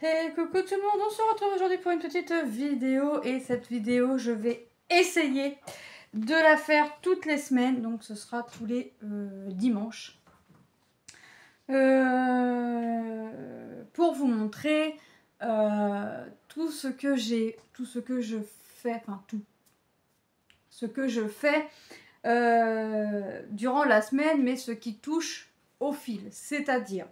Hey coucou tout le monde, on se retrouve aujourd'hui pour une petite vidéo et cette vidéo je vais essayer de la faire toutes les semaines, donc ce sera tous les dimanches pour vous montrer tout ce que j'ai, tout ce que je fais, enfin tout ce que je fais durant la semaine, mais ce qui touche au fil, c'est-à-dire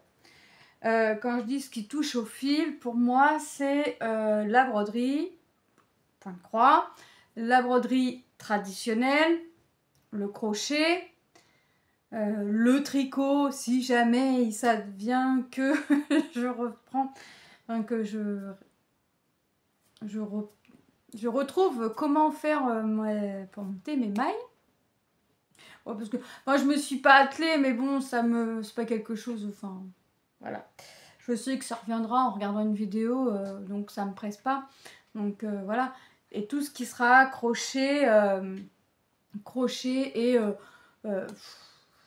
quand je dis ce qui touche au fil, pour moi, c'est la broderie, point de croix, la broderie traditionnelle, le crochet, le tricot, si jamais ça devient que je reprends, enfin, que je retrouve comment faire pour monter mes mailles. Ouais, parce que moi, je me suis pas attelée, mais bon, c'est pas quelque chose, enfin, voilà. Je sais que ça reviendra en regardant une vidéo, donc ça me presse pas. Donc voilà. Et tout ce qui sera crochet, et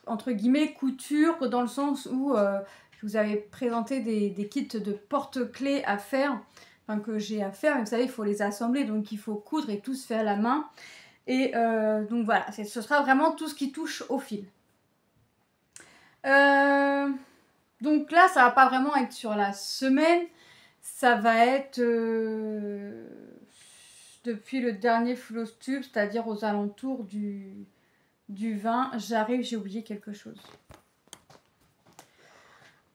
entre guillemets couture, dans le sens où je vous avais présenté des kits de porte-clés à faire, enfin que j'ai à faire. Mais vous savez, il faut les assembler, donc il faut coudre et tout se fait à la main. Et donc voilà, ce sera vraiment tout ce qui touche au fil. Donc là, ça va pas vraiment être sur la semaine, ça va être depuis le dernier Flowstube, c'est-à-dire aux alentours du 20. J'arrive, j'ai oublié quelque chose.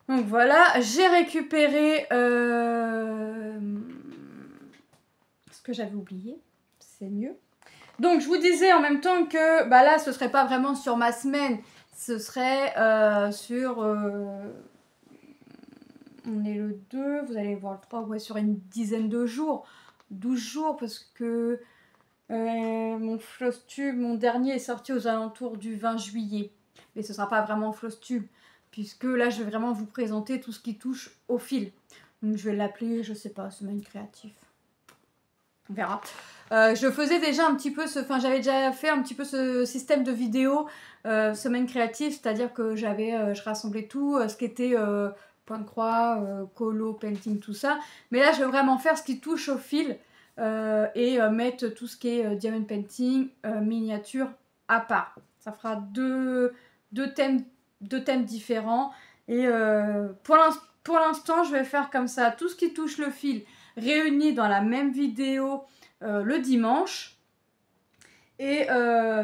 Donc voilà, j'ai récupéré ce que j'avais oublié, c'est mieux. Donc je vous disais en même temps que bah là, ce serait pas vraiment sur ma semaine, ce serait sur... on est le 2, vous allez voir le 3, ouais, sur une dizaine de jours, 12 jours, parce que mon Flowstube, mon dernier est sorti aux alentours du 20 juillet. Mais ce ne sera pas vraiment Flowstube, puisque là, je vais vraiment vous présenter tout ce qui touche au fil. Donc je vais l'appeler, je sais pas, semaine créative. On verra. Je faisais déjà un petit peu enfin j'avais déjà fait un petit peu ce système de vidéo semaine créative, c'est-à-dire que je rassemblais tout, ce qui était point de croix, colo, painting, tout ça. Mais là, je vais vraiment faire ce qui touche au fil et mettre tout ce qui est diamond painting, miniature à part. Ça fera deux thèmes différents. Et pour l'instant, je vais faire comme ça tout ce qui touche le fil réunis dans la même vidéo le dimanche. Et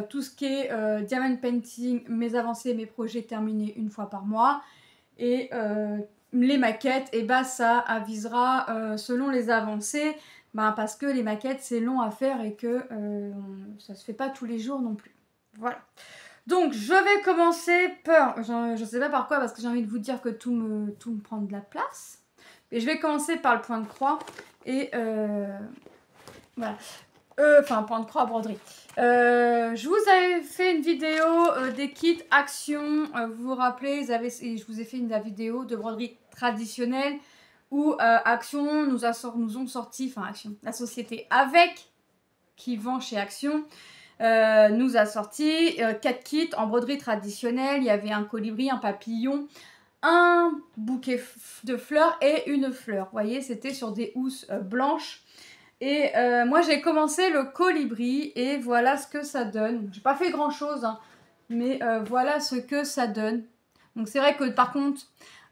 tout ce qui est diamond painting, mes avancées, mes projets terminés une fois par mois. Et les maquettes, et bah ça avisera selon les avancées, bah, parce que les maquettes c'est long à faire et que ça se fait pas tous les jours non plus. Voilà. Donc je vais commencer par, je sais pas par quoi, parce que j'ai envie de vous dire que tout me prend de la place. Et je vais commencer par le point de croix et voilà. Enfin, point de croix broderie. Je vous avais fait une vidéo des kits Action. Vous vous rappelez, je vous ai fait une vidéo de broderie traditionnelle où Action nous ont sorti, enfin Action, la société avec qui vend chez Action, nous a sorti 4 kits en broderie traditionnelle. Il y avait un colibri, un papillon, un bouquet de fleurs et une fleur. Vous voyez, c'était sur des housses blanches. Et moi j'ai commencé le colibri et voilà ce que ça donne. J'ai pas fait grand chose, hein, mais voilà ce que ça donne. Donc c'est vrai que par contre,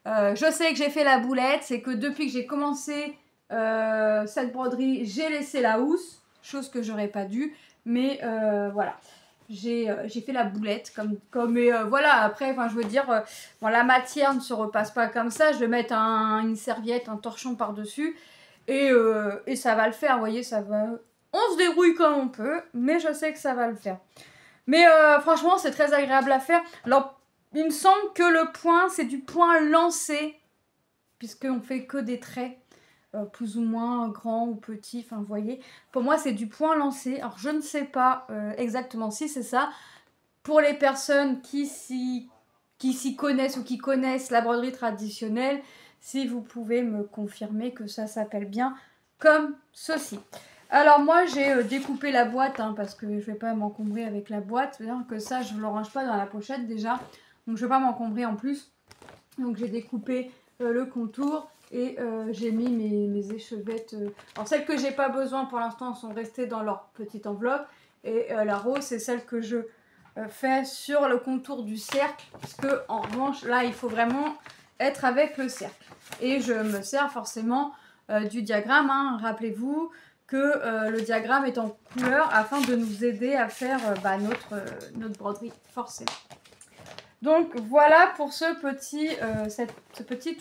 je sais que j'ai fait la boulette, c'est que depuis que j'ai commencé cette broderie, j'ai laissé la housse, chose que j'aurais pas dû, mais voilà. J'ai fait la boulette mais voilà, après, je veux dire, bon, la matière ne se repasse pas comme ça, je vais mettre une serviette, un torchon par-dessus. Et ça va le faire, vous voyez, ça va... On se débrouille comme on peut, mais je sais que ça va le faire. Mais franchement, c'est très agréable à faire. Alors, il me semble que le point, c'est du point lancé, puisqu'on fait que des traits, plus ou moins grands ou petits, enfin, vous voyez. Pour moi, c'est du point lancé. Alors, je ne sais pas exactement si c'est ça. Pour les personnes qui s'y connaissent ou qui connaissent la broderie traditionnelle, si vous pouvez me confirmer que ça s'appelle bien comme ceci. Alors moi j'ai découpé la boîte hein, parce que je ne vais pas m'encombrer avec la boîte. C'est-à-dire que ça je ne le range pas dans la pochette déjà. Donc je ne vais pas m'encombrer en plus. Donc j'ai découpé le contour Et j'ai mis mes échevettes. Alors celles que j'ai pas besoin pour l'instant sont restées dans leur petite enveloppe. Et la rose, c'est celle que je fais sur le contour du cercle. Parce que en revanche, là, il faut vraiment être avec le cercle. Et je me sers forcément du diagramme. Hein. Rappelez-vous que le diagramme est en couleur afin de nous aider à faire notre broderie, forcément. Donc voilà pour ce petit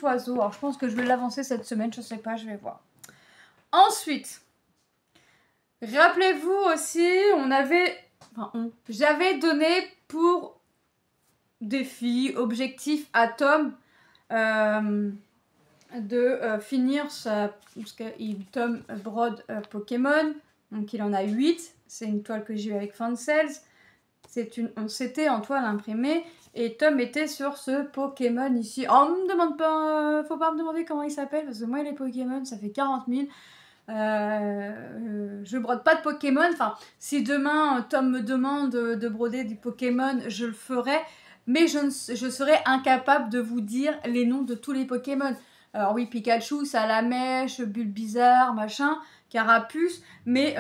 oiseau. Alors je pense que je vais l'avancer cette semaine, je sais pas, je vais voir. Ensuite, rappelez-vous aussi, j'avais donné pour défi, objectif à Tom de finir parce que Tom brode Pokémon, donc il en a 8. C'est une toile que j'ai eu avec Fansels. C'était en toile imprimée. Et Tom était sur ce Pokémon ici. Oh, on me demande pas, faut pas me demander comment il s'appelle, parce que moi les Pokémon, ça fait 40 000. Je brode pas de Pokémon. Enfin, si demain Tom me demande de broder du Pokémon, je le ferai. Mais je serai incapable de vous dire les noms de tous les Pokémon. Alors oui, Pikachu, Salamèche, Bulbizarre, machin, Carapuce, mais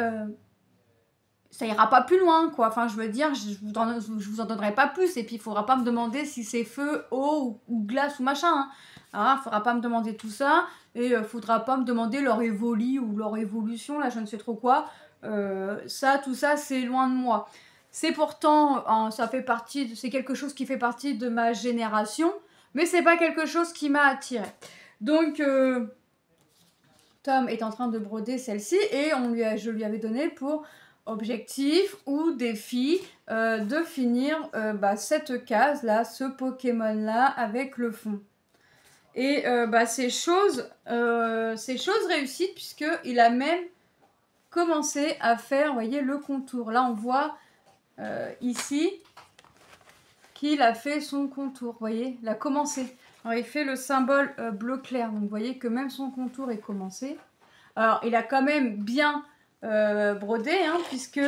ça ira pas plus loin, quoi. Enfin, je veux dire, je vous en donnerai pas plus. Et puis, il faudra pas me demander si c'est feu, eau ou glace ou machin. Hein. Alors, il faudra pas me demander tout ça. Et faudra pas me demander leur évoli ou leur évolution, là, je ne sais trop quoi. Tout ça, c'est loin de moi. C'est pourtant, c'est quelque chose qui fait partie de ma génération. Mais c'est pas quelque chose qui m'a attiré. Donc, Tom est en train de broder celle-ci. Et je lui avais donné pour objectif ou défi de finir cette case là, ce Pokémon là avec le fond. Et c'est chose réussite puisque il a même commencé à faire, vous voyez, le contour. Là on voit ici qu'il a fait son contour, vous voyez, il a commencé. Alors il fait le symbole bleu clair, donc vous voyez que même son contour est commencé. Alors il a quand même bien brodé, hein, puisque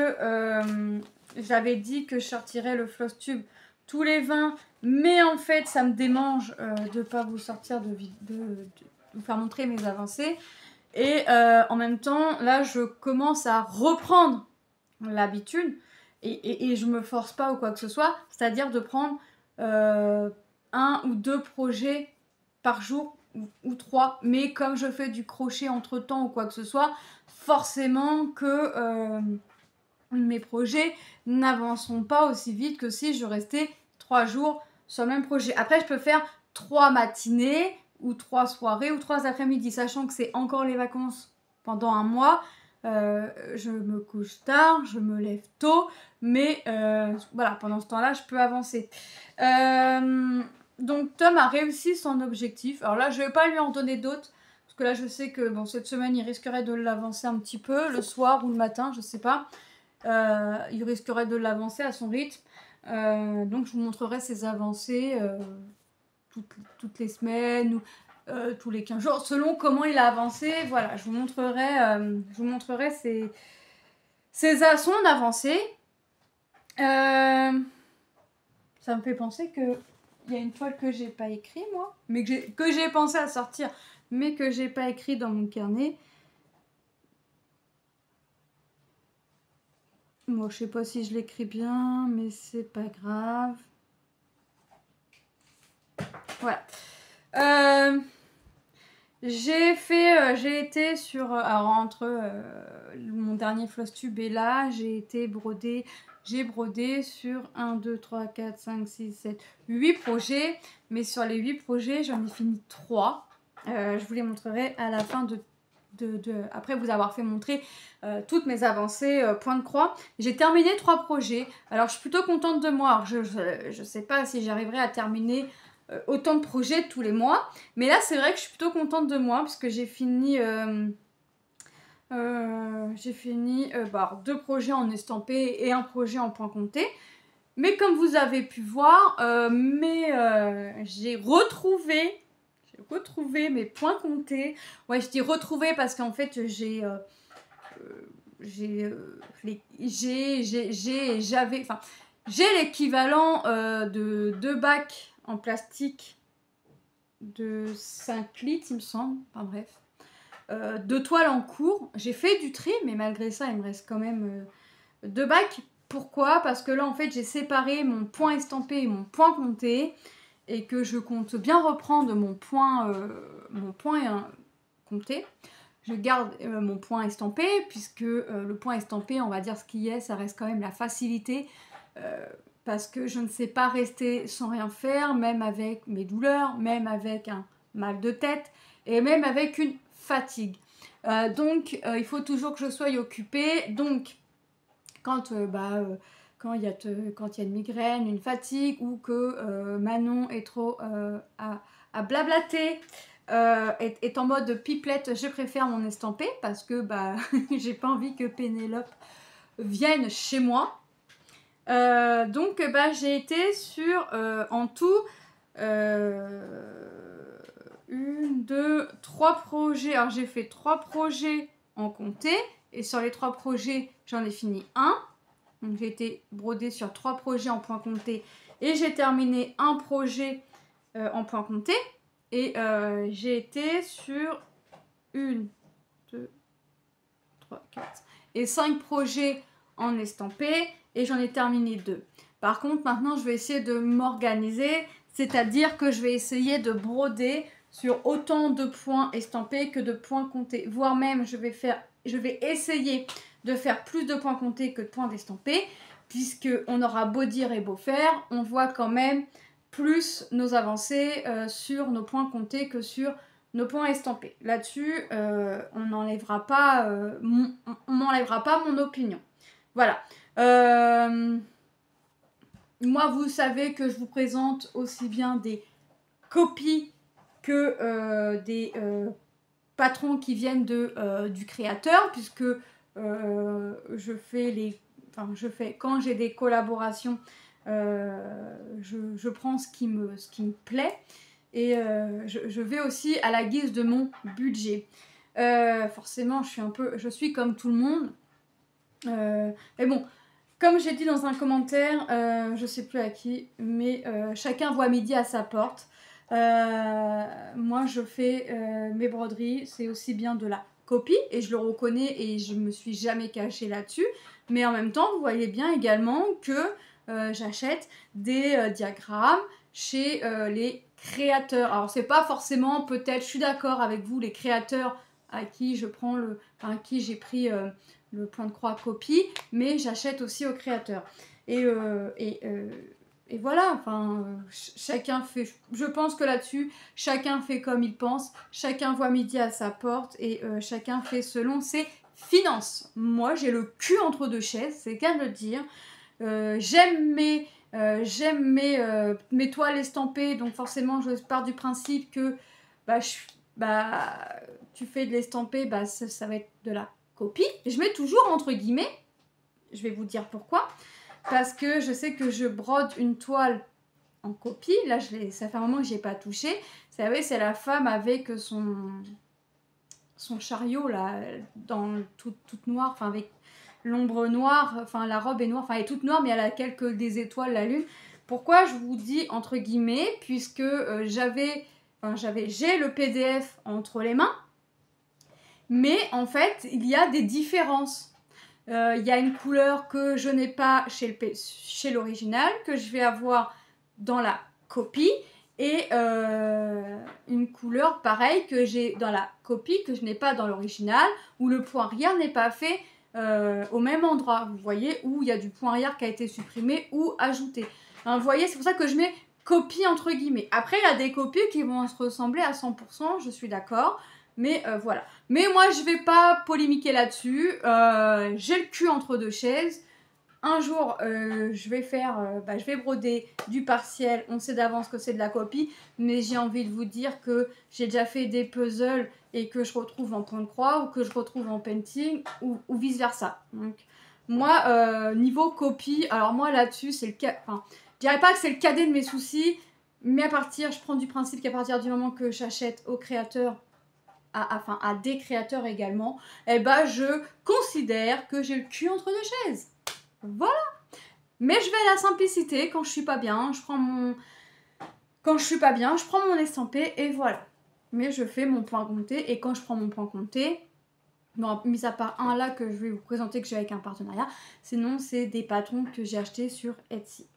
j'avais dit que je sortirais le floss tube tous les 20, mais en fait ça me démange de ne pas vous sortir de vous faire montrer mes avancées. Et en même temps, là je commence à reprendre l'habitude et je me force pas ou quoi que ce soit, c'est-à-dire de prendre 1 ou 2 projets par jour ou 3, mais comme je fais du crochet entre temps ou quoi que ce soit, forcément que mes projets n'avanceront pas aussi vite que si je restais 3 jours sur le même projet. Après, je peux faire 3 matinées ou 3 soirées ou 3 après-midi, sachant que c'est encore les vacances pendant un mois. Je me couche tard, je me lève tôt, mais voilà, pendant ce temps-là, je peux avancer. Donc Tom a réussi son objectif. Alors là, je ne vais pas lui en donner d'autres. Parce que là, je sais que cette semaine, il risquerait de l'avancer un petit peu, le soir ou le matin, je ne sais pas. Il risquerait de l'avancer à son rythme. Donc je vous montrerai ses avancées toutes les semaines ou tous les 15 jours, selon comment il a avancé. Voilà, je vous montrerai son avancée. Ça me fait penser que il y a une toile que j'ai pas écrit moi, mais que j'ai pensé à sortir, mais que j'ai pas écrit dans mon carnet. Moi, je sais pas si je l'écris bien, mais c'est pas grave. Voilà. J'ai été sur, alors entre mon dernier floss tube et là, j'ai brodé sur 1, 2, 3, 4, 5, 6, 7, 8 projets. Mais sur les 8 projets, j'en ai fini 3. Je vous les montrerai à la fin après vous avoir fait montrer toutes mes avancées point de croix. J'ai terminé 3 projets. Alors je suis plutôt contente de moi. Alors, je sais pas si j'arriverai à terminer autant de projets tous les mois. Mais là, c'est vrai que je suis plutôt contente de moi parce que j'ai fini 2 projets en estampé et 1 projet en point compté. Mais comme vous avez pu voir, j'ai retrouvé mes points comptés. Ouais, je dis retrouver parce qu'en fait, j'ai l'équivalent de 2 bacs en plastique de 5 litres, il me semble. Enfin bref. 2 toiles en cours. J'ai fait du tri, mais malgré ça, il me reste quand même 2 bacs. Pourquoi? Parce que là, en fait, j'ai séparé mon point estampé et mon point compté. Et que je compte bien reprendre mon point compté. Je garde mon point estampé, puisque le point estampé, on va dire ce qui est, ça reste quand même la facilité. Parce que je ne sais pas rester sans rien faire, même avec mes douleurs, même avec un mal de tête, et même avec une fatigue. Donc, il faut toujours que je sois occupée. Donc, quand il y a une migraine, une fatigue, ou que Manon est trop à blablater, est en mode pipelette, je préfère mon estampé parce que j'ai pas envie que Pénélope vienne chez moi. Donc j'ai été sur en tout 3 projets. Alors j'ai fait 3 projets en comté, et sur les 3 projets j'en ai fini un. Donc j'ai été brodée sur 3 projets en point compté, et j'ai terminé un projet en point compté. Et j'ai été sur 1, 2, 3, 4 et 5 projets en estampé, et j'en ai terminé 2. Par contre, maintenant, je vais essayer de m'organiser, c'est-à-dire que je vais essayer de broder sur autant de points estampés que de points comptés. Voire même, je vais essayer de faire plus de points comptés que de points estampés, puisqu'on aura beau dire et beau faire, on voit quand même plus nos avancées sur nos points comptés que sur nos points estampés. Là-dessus, on n'enlèvera pas mon opinion. Voilà. Moi, vous savez que je vous présente aussi bien des copies que des patrons qui viennent du créateur, puisque quand j'ai des collaborations, je prends ce qui me plaît, et je vais aussi à la guise de mon budget. Forcément, je suis comme tout le monde. Mais bon, comme j'ai dit dans un commentaire, je sais plus à qui, mais chacun voit midi à sa porte. Moi, je fais mes broderies, c'est aussi bien de la copie, et je le reconnais, et je me suis jamais cachée là-dessus. Mais en même temps, vous voyez bien également que j'achète des diagrammes chez les créateurs. Alors, c'est pas forcément, peut-être, je suis d'accord avec vous, les créateurs à qui j'ai pris le point de croix copie, mais j'achète aussi aux créateurs. Et voilà, chacun fait, je pense que là-dessus, chacun fait comme il pense, chacun voit midi à sa porte, et chacun fait selon ses finances. Moi, j'ai le cul entre deux chaises, c'est qu'à me le dire. J'aime mes toiles estampées, donc forcément, je pars du principe que tu fais de l'estampé, ça va être de la copie. Je mets toujours entre guillemets, je vais vous dire pourquoi, parce que je sais que je brode une toile en copie. Là, ça fait un moment que je n'ai pas touché. Vous savez, c'est la femme avec son chariot là, toute noire, avec l'ombre noire, la robe est noire, elle est toute noire, mais elle a des étoiles, la lune. Pourquoi je vous dis entre guillemets, puisque j'ai le PDF entre les mains, mais en fait, il y a des différences. Il y a une couleur que je n'ai pas chez l'original, que je vais avoir dans la copie, et une couleur pareille que j'ai dans la copie, que je n'ai pas dans l'original, où le point arrière n'est pas fait au même endroit. Vous voyez, où il y a du point arrière qui a été supprimé ou ajouté. Vous voyez, c'est pour ça que je mets copie entre guillemets. Après, il y a des copies qui vont se ressembler à 100%, je suis d'accord. Mais voilà. Mais moi, je vais pas polémiquer là-dessus. J'ai le cul entre deux chaises. Un jour, je vais broder du partiel. On sait d'avance que c'est de la copie. Mais j'ai envie de vous dire que j'ai déjà fait des puzzles et que je retrouve en point de croix, ou que je retrouve en painting, ou vice versa. Donc, moi, niveau copie, alors moi là-dessus, c'est le cas. Enfin, je dirais pas que c'est le cadet de mes soucis. Mais je prends du principe qu'à partir du moment que j'achète au créateur, à des créateurs également, je considère que j'ai le cul entre deux chaises. Voilà. Mais je vais à la simplicité quand je suis pas bien. Je prends Quand je suis pas bien, je prends mon estampé et voilà. Mais je fais mon point compté et quand je prends mon point compté, bon, mis à part un là que je vais vous présenter que j'ai avec un partenariat, sinon c'est des patrons que j'ai achetés sur Etsy.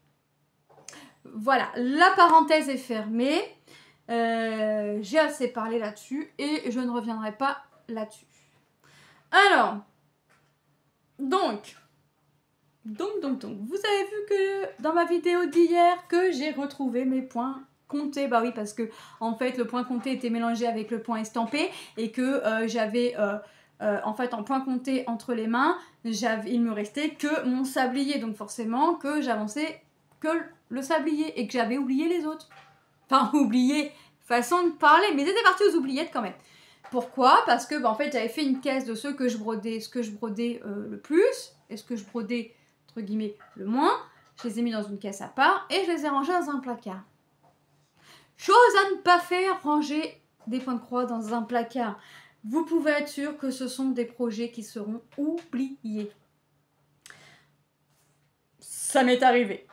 Voilà, la parenthèse est fermée. J'ai assez parlé là-dessus et je ne reviendrai pas là-dessus. Alors, donc, vous avez vu que dans ma vidéo d'hier que j'ai retrouvé mes points comptés. Bah oui, parce que en fait le point compté était mélangé avec le point estampé et que j'avais en fait en point compté entre les mains, il me restait que mon sablier, donc forcément que j'avançais que le sablier et que j'avais oublié les autres. Enfin oublié, façon de parler, mais j'étais partie aux oubliettes quand même. Pourquoi? Parce que en fait j'avais fait une caisse de ceux que je brodais, ce que je brodais le plus et ce que je brodais entre guillemets le moins. Je les ai mis dans une caisse à part et je les ai rangés dans un placard. Chose à ne pas faire, ranger des points de croix dans un placard. Vous pouvez être sûr que ce sont des projets qui seront oubliés. Ça m'est arrivé.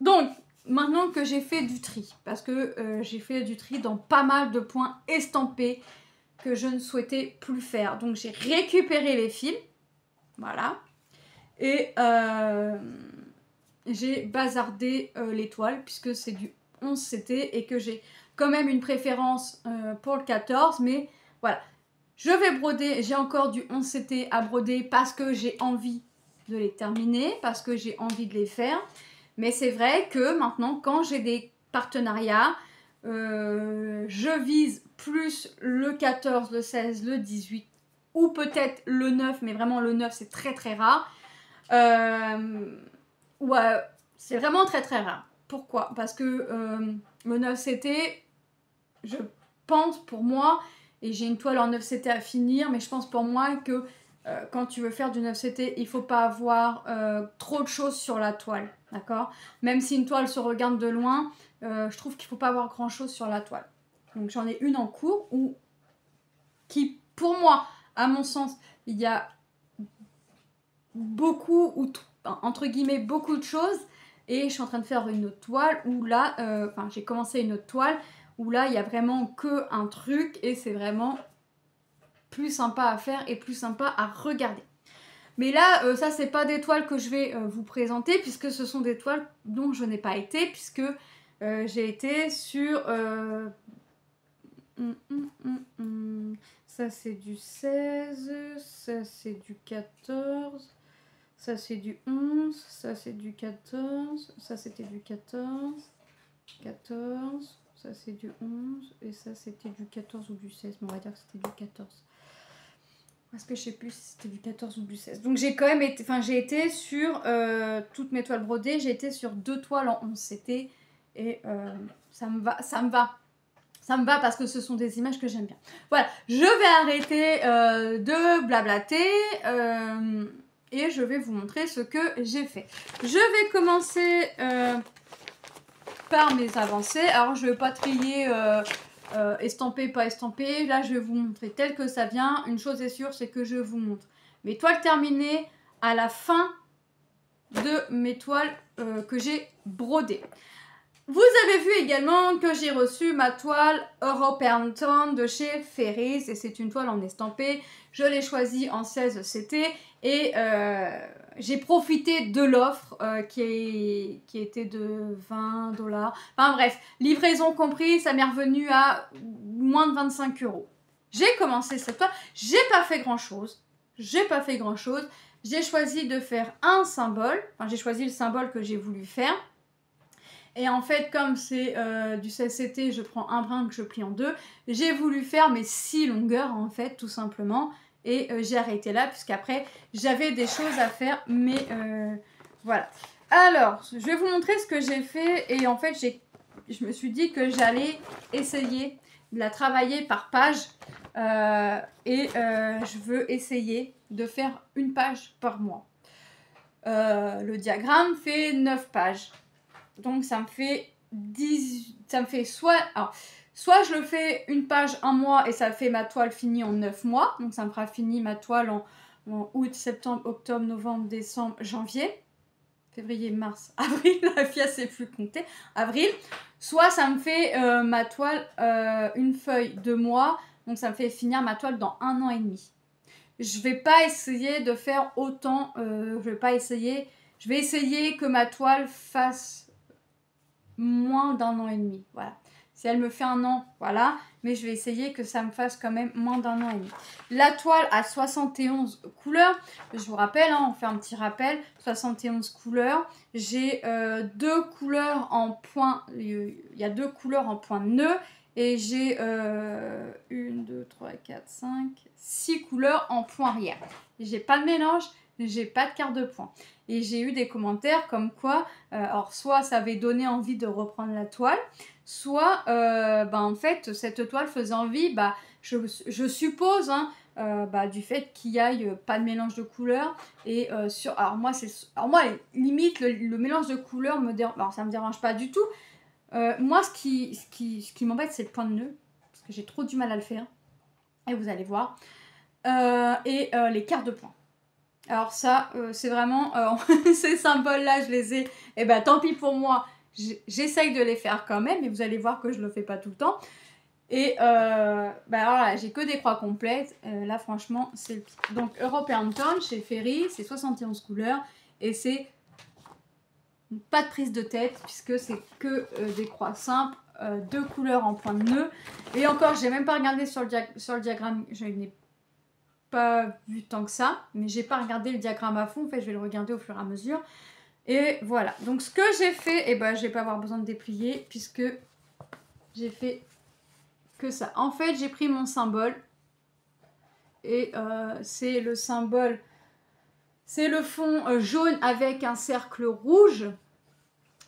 Donc, maintenant que j'ai fait du tri, parce que j'ai fait du tri dans pas mal de points estampés que je ne souhaitais plus faire. Donc, j'ai récupéré les fils. Voilà. Et j'ai bazardé l'étoile, puisque c'est du 11 CT et que j'ai quand même une préférence pour le 14. Mais voilà. Je vais broder, j'ai encore du 11 CT à broder parce que j'ai envie de les terminer, parce que j'ai envie de les faire. Mais c'est vrai que maintenant, quand j'ai des partenariats, je vise plus le 14, le 16, le 18 ou peut-être le 9, mais vraiment le 9 c'est très très rare. Ouais, c'est vraiment très très rare. Pourquoi? Parce que le 9 CT, je pense pour moi, et j'ai une toile en 9 CT à finir, mais je pense pour moi que quand tu veux faire du 9 CT, il faut pas avoir trop de choses sur la toile, d'accord? Même si une toile se regarde de loin, je trouve qu'il faut pas avoir grand chose sur la toile. Donc j'en ai une en cours qui, pour moi, à mon sens, il y a beaucoup, ou entre guillemets, beaucoup de choses. Et je suis en train de faire une autre toile où là, enfin j'ai commencé une autre toile où là, il y a vraiment que un truc et c'est vraiment plus sympa à faire et plus sympa à regarder. Mais là, ça, c'est pas des toiles que je vais vous présenter puisque ce sont des toiles dont je n'ai pas été puisque j'ai été sur... Ça, c'est du 16, ça, c'est du 14, ça, c'est du 11, ça, c'est du 14, ça, c'était du 14, 14, ça, c'est du 11, et ça, c'était du 14 ou du 16, mais on va dire que c'était du 14. Parce que je sais plus si c'était du 14 ou du 16. Donc j'ai quand même été, enfin j'ai été sur toutes mes toiles brodées, j'ai été sur 2 toiles en 11 CT et ça me va, ça me va. Ça me va parce que ce sont des images que j'aime bien. Voilà, je vais arrêter de blablater et je vais vous montrer ce que j'ai fait. Je vais commencer par mes avancées. Alors je ne vais pas trier... estampé, pas estampé. Là, je vais vous montrer tel que ça vient. Une chose est sûre, c'est que je vous montre mes toiles terminées à la fin de mes toiles que j'ai brodées. Vous avez vu également que j'ai reçu ma toile European Tone de chez Ferries et c'est une toile en estampé. Je l'ai choisie en 16 CT et j'ai profité de l'offre qui était de 20 $. Enfin bref, livraison compris, ça m'est revenu à moins de 25 €. J'ai commencé cette toile, j'ai pas fait grand chose. J'ai choisi de faire un symbole, enfin j'ai choisi le symbole que j'ai voulu faire. Et en fait, comme c'est du 16 CT, je prends un brin que je plie en deux. J'ai voulu faire mes 6 longueurs, en fait, tout simplement. Et j'ai arrêté là, puisqu'après, j'avais des choses à faire. Mais voilà. Alors, je vais vous montrer ce que j'ai fait. Et en fait, je me suis dit que j'allais essayer de la travailler par page. Je veux essayer de faire une page par mois. Le diagramme fait 9 pages. Donc ça me fait 10, ça me fait soit je le fais une page un mois et ça fait ma toile finie en 9 mois. Donc ça me fera fini ma toile en août, septembre, octobre, novembre, décembre, janvier. février, mars, avril, la fille, elle sait plus compter, avril, soit ça me fait ma toile, une feuille de mois, donc ça me fait finir ma toile dans 1 an et demi. Je vais pas essayer de faire autant, je vais essayer que ma toile fasse moins d'1 an et demi, voilà. Si elle me fait 1 an, voilà, mais je vais essayer que ça me fasse quand même moins d'1 an et demi. La toile a 71 couleurs, je vous rappelle, hein, on fait un petit rappel, 71 couleurs. J'ai 2 couleurs en point, il y a 2 couleurs en point nœud, et j'ai 1, 2, 3, 4, 5, 6 couleurs en point arrière. J'ai pas de mélange, j'ai pas de quart de point. Et j'ai eu des commentaires comme quoi, alors soit ça avait donné envie de reprendre la toile, soit en fait cette toile faisait envie, je suppose, hein, du fait qu'il n'y ait pas de mélange de couleurs. Et alors moi limite le mélange de couleurs ça me dérange pas du tout. Moi ce qui m'embête, c'est le point de nœud, parce que j'ai trop du mal à le faire, et vous allez voir, et les quarts de point. Alors ça, c'est vraiment, ces symboles-là, je les ai, et tant pis pour moi, j'essaye de les faire quand même, mais vous allez voir que je le fais pas tout le temps. Et alors là, j'ai que des croix complètes, là franchement, c'est le pire. Donc European Tone chez Ferry, c'est 71 couleurs, et c'est pas de prise de tête, puisque c'est que des croix simples, 2 couleurs en point de nœud, et encore, j'ai même pas regardé sur le diagramme, je n'ai pas vu tant que ça, mais j'ai pas regardé le diagramme à fond, en fait je vais le regarder au fur et à mesure. Et voilà, donc ce que j'ai fait, je vais pas avoir besoin de déplier, puisque j'ai fait que ça. En fait j'ai pris mon symbole, et c'est le symbole, c'est le fond jaune avec un cercle rouge.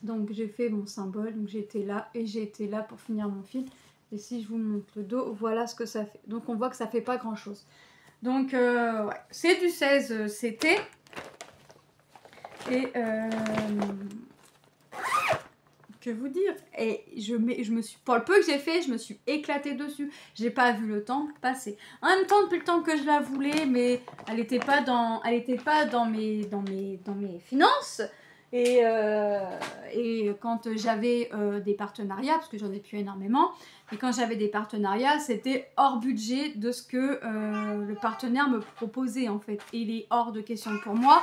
Donc j'ai fait mon symbole, donc j'étais là, et j'ai été là pour finir mon fil. Et si je vous montre le dos, voilà ce que ça fait. Donc on voit que ça fait pas grand chose. Donc, ouais, c'est du 16 CT. Et, que vous dire? Et je me suis, pour le peu que j'ai fait, je me suis éclatée dessus. J'ai pas vu le temps passer. En même temps, depuis le temps que je la voulais, mais elle n'était pas dans mes finances. Et quand j'avais des partenariats, parce que j'en ai plus énormément, et quand j'avais des partenariats, c'était hors budget de ce que le partenaire me proposait en fait. Et il est hors de question pour moi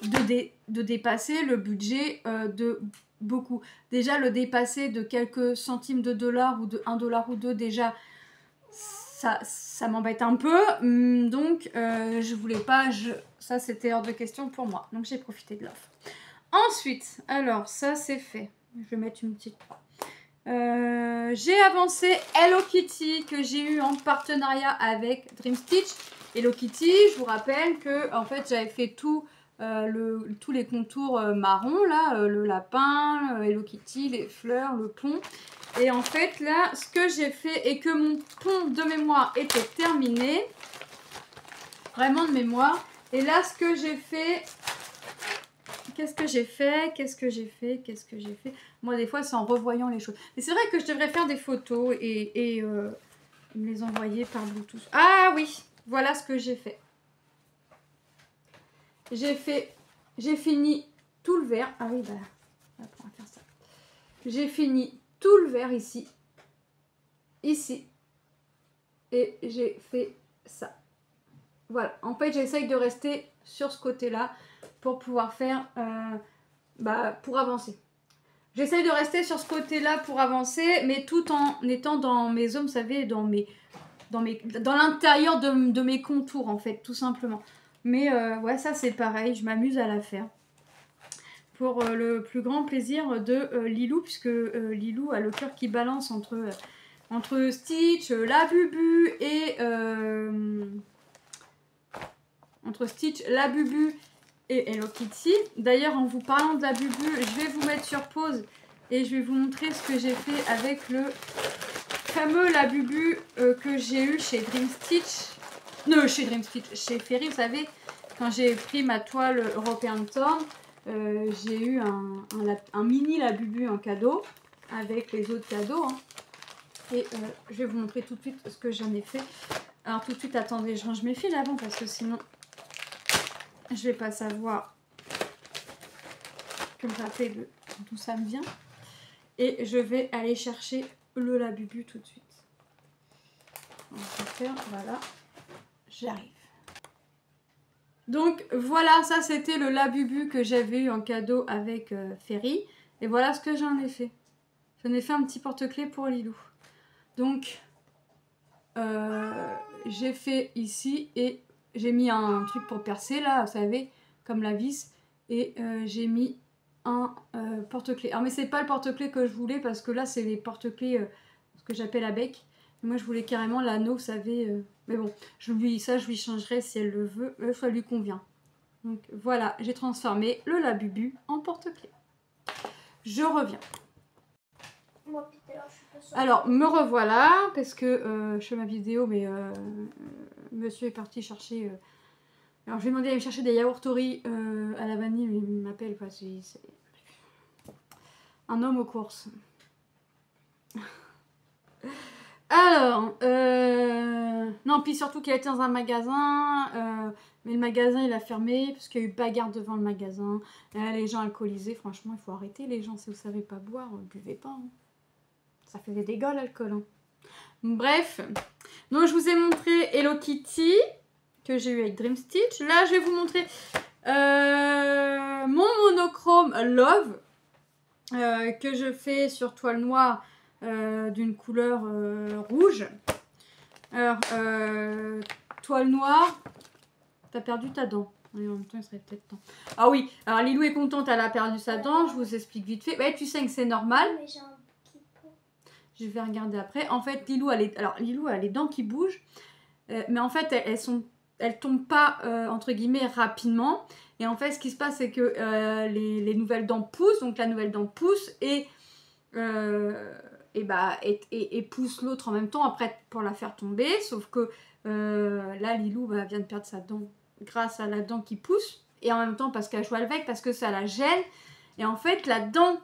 de dépasser le budget de beaucoup. Déjà, le dépasser de quelques centimes de dollars ou de 1 dollar ou 2, déjà, ça m'embête un peu. Donc, je voulais pas, ça c'était hors de question pour moi. Donc, j'ai profité de l'offre. Ensuite, alors ça c'est fait. Je vais mettre une petite croix. J'ai avancé Hello Kitty que j'ai eu en partenariat avec Dream Stitch. Hello Kitty, je vous rappelle que en fait j'avais fait tous les contours marron là, le lapin, Hello Kitty, les fleurs, le pont. Et en fait là, ce que j'ai fait et que mon pont de mémoire était terminé, vraiment de mémoire. Et là, ce que j'ai fait. Qu'est-ce que j'ai fait? Moi, des fois, c'est en revoyant les choses. Mais c'est vrai que je devrais faire des photos et me les envoyer par Bluetooth. Ah oui, voilà ce que j'ai fait. J'ai fini tout le vert. Ah oui, on va faire ça. J'ai fini tout le vert ici. Ici. Et j'ai fait ça. Voilà. En fait, j'essaye de rester sur ce côté-là pour pouvoir faire, pour avancer. J'essaye de rester sur ce côté-là pour avancer, mais tout en étant dans mes zones, vous savez, dans l'intérieur de mes contours, en fait, tout simplement. Mais ouais, ça c'est pareil, je m'amuse à la faire. Pour le plus grand plaisir de Lilou, puisque Lilou a le cœur qui balance entre Stitch, la Bubu et... entre Stitch, la Bubu et Hello Kitty. D'ailleurs, en vous parlant de la Bubu, je vais vous mettre sur pause et je vais vous montrer ce que j'ai fait avec le fameux la Bubu que j'ai eu chez Dream Stitch. Non, chez Dream Stitch, chez Ferry, vous savez, quand j'ai pris ma toile European Tone, j'ai eu un mini la Bubu en cadeau avec les autres cadeaux. Hein. Et je vais vous montrer tout de suite ce que j'en ai fait. Alors tout de suite, attendez, je range mes fils avant parce que sinon... je vais pas savoir que me rappeler d'où ça me vient. Et je vais aller chercher le Labubu tout de suite. On va faire, voilà, j'arrive. Donc voilà, ça c'était le Labubu que j'avais eu en cadeau avec Ferry. Et voilà ce que j'en ai fait. J'en ai fait un petit porte-clés pour Lilou. Donc j'ai fait ici et j'ai mis un truc pour percer là, vous savez, comme la vis. Et j'ai mis un porte-clés. Alors mais c'est pas le porte-clés que je voulais parce que là c'est les porte-clés ce que j'appelle à bec. Moi je voulais carrément l'anneau, vous savez. Mais bon, je lui changerai si elle le veut, ça lui convient. Donc voilà, j'ai transformé le Labubu en porte-clés. Je reviens. Alors, me revoilà, parce que je fais ma vidéo, mais monsieur est parti chercher... alors, je vais demander d'aller me chercher des yaourteries à la vanille, mais il m'appelle, quoi. C'est un homme aux courses. Alors, non, puis surtout qu'il a été dans un magasin, mais le magasin il a fermé parce qu'il y a eu bagarre devant le magasin. Les gens alcoolisés, franchement, il faut arrêter les gens. Si vous savez pas boire, buvez pas. Hein. Ça fait des dégâts l'alcool. Hein. Bref, donc je vous ai montré Hello Kitty que j'ai eu avec Dream Stitch. Là, je vais vous montrer mon monochrome Love que je fais sur toile noire. D'une couleur rouge. Alors, toile noire, t'as perdu ta dent. Oui, en même temps, il serait peut-être temps. Ah oui, alors Lilou est contente, elle a perdu sa dent. Je vous explique vite fait. Ouais, tu sais que c'est normal. Mais j'ai un petit peu. Je vais regarder après. En fait, Lilou, Lilou a les dents qui bougent. Mais en fait, elles tombent pas, entre guillemets, rapidement. Et en fait, ce qui se passe, c'est que les nouvelles dents poussent. Donc, la nouvelle dent pousse et pousse l'autre en même temps après pour la faire tomber, sauf que là Lilou vient de perdre sa dent grâce à la dent qui pousse et en même temps parce qu'elle joue avec, parce que ça la gêne et en fait la dent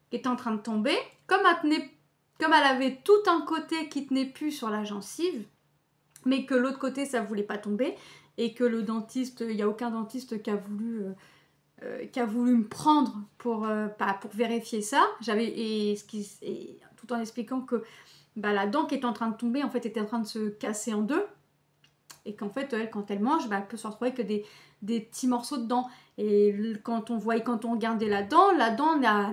qui est en train de tomber, comme elle avait tout un côté qui tenait plus sur la gencive mais que l'autre côté ça voulait pas tomber et que le dentiste, il n'y a aucun dentiste qui a voulu me prendre pour vérifier ça. Tout en expliquant que la dent qui est en train de tomber en fait était en train de se casser en deux et qu'en fait elle quand elle mange elle peut se retrouver que des petits morceaux de dent et quand on regardait la dent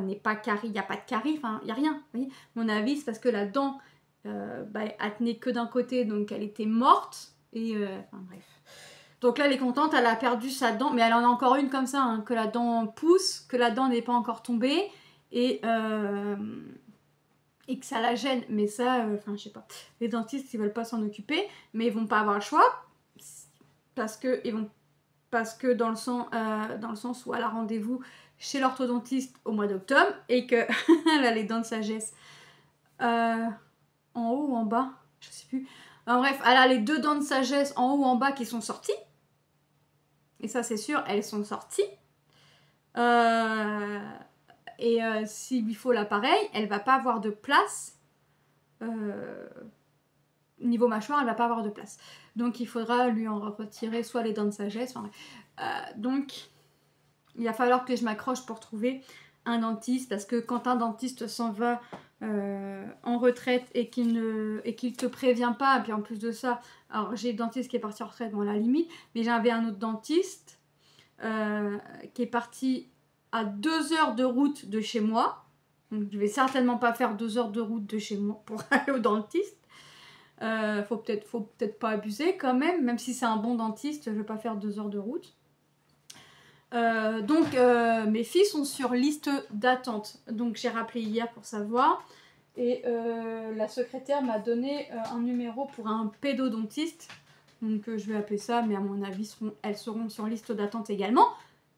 n'est pas carrée, il n'y a pas de carie, enfin il n'y a rien, vous voyez. Mon avis c'est parce que la dent elle tenait que d'un côté donc elle était morte et enfin bref. Donc là, elle est contente, elle a perdu sa dent, mais elle en a encore une comme ça, hein, que la dent pousse, que la dent n'est pas encore tombée, et que ça la gêne. Mais ça, enfin, je sais pas. Les dentistes, ils veulent pas s'en occuper, mais ils vont pas avoir le choix, parce que dans le sens où elle a rendez-vous chez l'orthodontiste au mois d'octobre, et que elle a les dents de sagesse en haut ou en bas, je sais plus. En bref, elle a les deux dents de sagesse en haut ou en bas qui sont sorties. Et ça, c'est sûr, elles sont sorties. S'il lui faut l'appareil, elle va pas avoir de place. Niveau mâchoire, elle va pas avoir de place. Donc, il faudra lui en retirer soit les dents de sagesse. Donc, il va falloir que je m'accroche pour trouver un dentiste. Parce que quand un dentiste s'en va en retraite et qu'il te prévient pas, et puis en plus de ça, alors j'ai le dentiste qui est parti en retraite, bon à la limite, mais j'avais un autre dentiste qui est parti à 2 heures de route de chez moi, donc je vais certainement pas faire 2 heures de route de chez moi pour aller au dentiste. Faut peut-être pas abuser quand même si c'est un bon dentiste, je vais pas faire 2 heures de route. Donc mes filles sont sur liste d'attente, donc j'ai rappelé hier pour savoir et la secrétaire m'a donné un numéro pour un pédodontiste, donc je vais appeler ça, mais à mon avis elles seront sur liste d'attente également,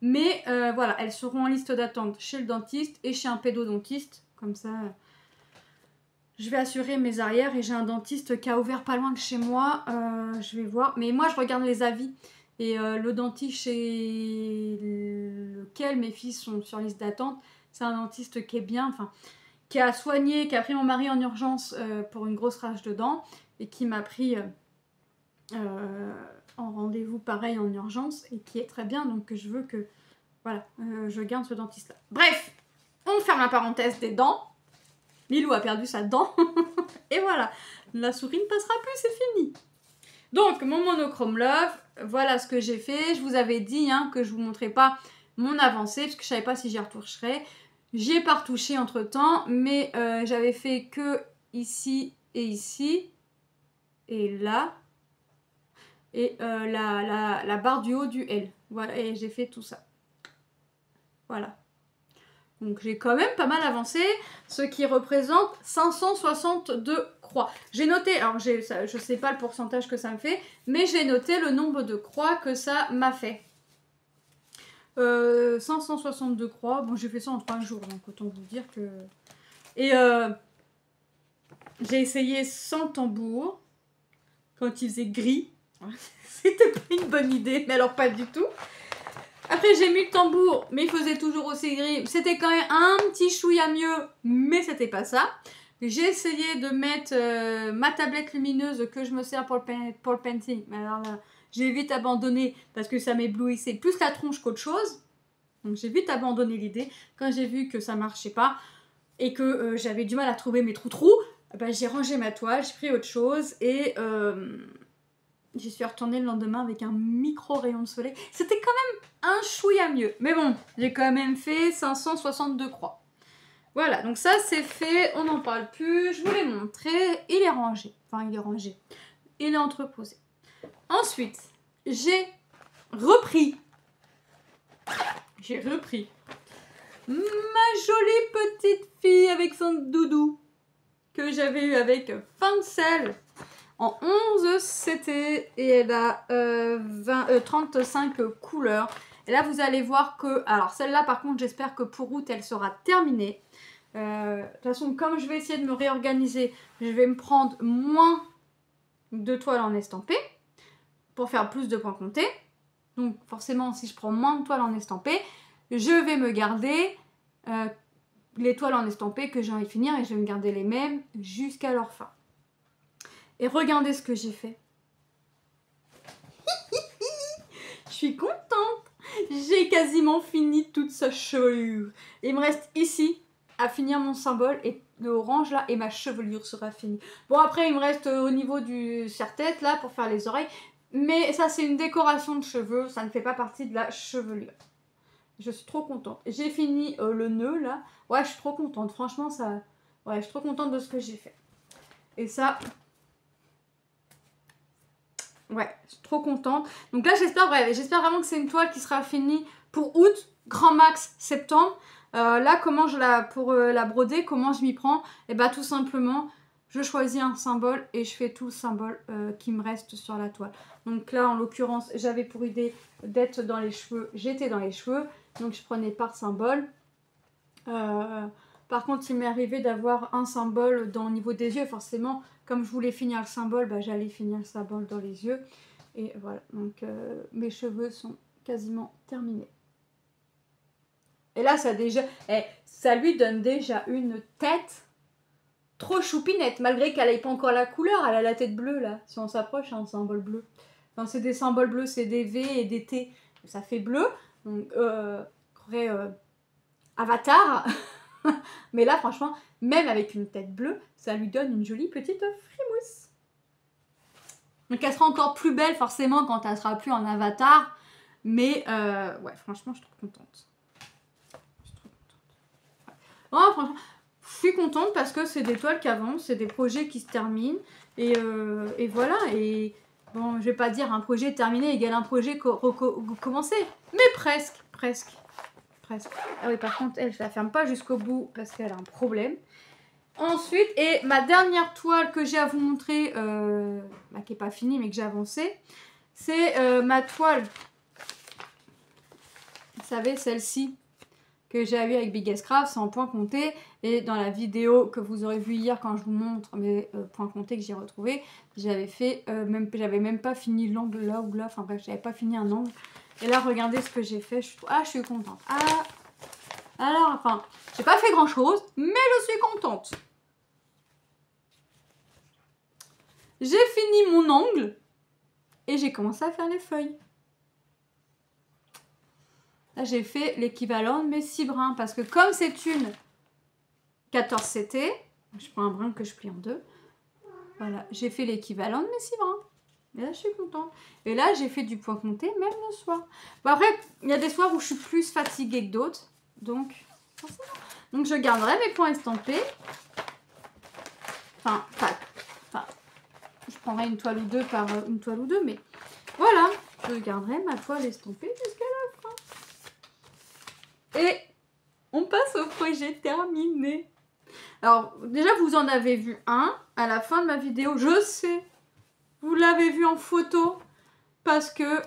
mais voilà, elles seront en liste d'attente chez le dentiste et chez un pédodontiste, comme ça je vais assurer mes arrières. Et j'ai un dentiste qui a ouvert pas loin de chez moi, je vais voir, mais moi je regarde les avis. Et le dentiste chez lequel mes filles sont sur liste d'attente, c'est un dentiste qui est bien, enfin, qui a soigné, qui a pris mon mari en urgence pour une grosse rage de dents et qui m'a pris en rendez-vous pareil en urgence et qui est très bien. Donc je veux que Voilà, je garde ce dentiste-là. Bref, on ferme la parenthèse des dents. Lilou a perdu sa dent. Et voilà, la souris ne passera plus, c'est fini. Donc, mon monochrome love, voilà ce que j'ai fait. Je vous avais dit hein, que je vous montrais pas mon avancée, parce que je savais pas si j'y retoucherais. J'ai pas retouché entre temps, mais j'avais fait que ici et ici. Et là. Et la barre du haut du L. Voilà, et j'ai fait tout ça. Voilà. Donc j'ai quand même pas mal avancé, ce qui représente 562 croix. J'ai noté, alors je sais pas le pourcentage que ça me fait, mais j'ai noté le nombre de croix que ça m'a fait. 562 croix, bon j'ai fait ça en 3 jours, donc autant vous dire que... Et j'ai essayé sans tambour, quand il faisait gris. C'était pas une bonne idée, mais alors pas du tout. Après j'ai mis le tambour, mais il faisait toujours aussi gris. C'était quand même un petit chouïa mieux, mais c'était pas ça. J'ai essayé de mettre ma tablette lumineuse que je me sers pour le painting. Mais alors là, j'ai vite abandonné parce que ça m'éblouissait plus la tronche qu'autre chose. Donc j'ai vite abandonné l'idée. Quand j'ai vu que ça marchait pas et que j'avais du mal à trouver mes trous-trous, ben, j'ai rangé ma toile, j'ai pris autre chose et... j'y suis retournée le lendemain avec un micro rayon de soleil. C'était quand même un chouïa mieux. Mais bon, j'ai quand même fait 562 croix. Voilà, donc ça c'est fait. On n'en parle plus. Je vous l'ai montré. Il est rangé. Enfin, il est rangé. Il est entreposé. Ensuite, j'ai repris. Ma jolie petite fille avec son doudou que j'avais eu avec Fancel. En 11 CT et elle a 35 couleurs. Et là, vous allez voir que... Alors, celle-là, par contre, j'espère que pour août, elle sera terminée. De toute façon, comme je vais essayer de me réorganiser, je vais me prendre moins de toiles en estampé pour faire plus de points comptés. Donc, forcément, si je prends moins de toiles en estampé, je vais me garder les toiles en estampé que j'ai envie de finir et je vais me garder les mêmes jusqu'à leur fin. Et regardez ce que j'ai fait. Je suis contente. J'ai quasiment fini toute sa chevelure. Il me reste ici à finir mon symbole et le orange là et ma chevelure sera finie. Bon après il me reste au niveau du serre-tête là pour faire les oreilles. Mais ça c'est une décoration de cheveux. Ça ne fait pas partie de la chevelure. Je suis trop contente. J'ai fini le nœud là. Ouais je suis trop contente. Franchement ça... Ouais je suis trop contente de ce que j'ai fait. Et ça... Ouais, je suis trop contente. Donc là, j'espère vraiment que c'est une toile qui sera finie pour août, grand max septembre. Là, comment pour la broder, comment je m'y prends? Et bah tout simplement, je choisis un symbole et je fais tout le symbole qui me reste sur la toile. Donc là, en l'occurrence, j'avais pour idée d'être dans les cheveux. J'étais dans les cheveux, donc je prenais par symbole. Par contre, il m'est arrivé d'avoir un symbole au niveau des yeux, forcément. Comme je voulais finir le symbole, bah, j'allais finir le symbole dans les yeux. Et voilà, donc mes cheveux sont quasiment terminés. Et là, ça lui donne déjà une tête trop choupinette, malgré qu'elle n'ait pas encore la couleur. Elle a la tête bleue, là. Si on s'approche, c'est un symbole bleu. Enfin, c'est des symboles bleus, c'est des V et des T. Ça fait bleu. Donc, Avatar. Mais là, franchement, même avec une tête bleue, ça lui donne une jolie petite frimousse. Donc elle sera encore plus belle forcément quand elle sera plus en avatar. Mais ouais, franchement, je suis trop contente. Ouais. Oh, franchement, je suis contente parce que c'est des toiles qui avancent, c'est des projets qui se terminent. Et voilà. Et bon, je vais pas dire un projet terminé égale un projet commencé. Mais presque, presque. Ah oui, par contre, elle, je la ferme pas jusqu'au bout parce qu'elle a un problème. Ensuite, et ma dernière toile que j'ai à vous montrer, qui n'est pas finie mais que j'ai avancée, c'est ma toile, vous savez, celle-ci, que j'ai eu avec Biggest Craft, c'est en point compté. Et dans la vidéo que vous aurez vue hier quand je vous montre mes points comptés que j'ai retrouvés, j'avais fait, j'avais même pas fini l'angle là ou là, enfin bref, j'avais pas fini un angle. Et là, regardez ce que j'ai fait. Je suis contente. Alors, enfin, j'ai pas fait grand chose, mais je suis contente. J'ai fini mon angle et j'ai commencé à faire les feuilles. Là, j'ai fait l'équivalent de mes 6 brins. Parce que comme c'est une 14 CT, je prends un brin que je plie en deux. Voilà, j'ai fait l'équivalent de mes 6 brins. Et là, je suis contente. Et là, j'ai fait du point compté même le soir. Bon, après, il y a des soirs où je suis plus fatiguée que d'autres. Donc, je garderai mes points estampés. Enfin, je prendrai une toile ou deux par une toile ou deux, mais voilà, je garderai ma toile estampée jusqu'à la fin. Et on passe au projet terminé. Alors, déjà, vous en avez vu un à la fin de ma vidéo. Je sais, vous l'avez vu en photo parce que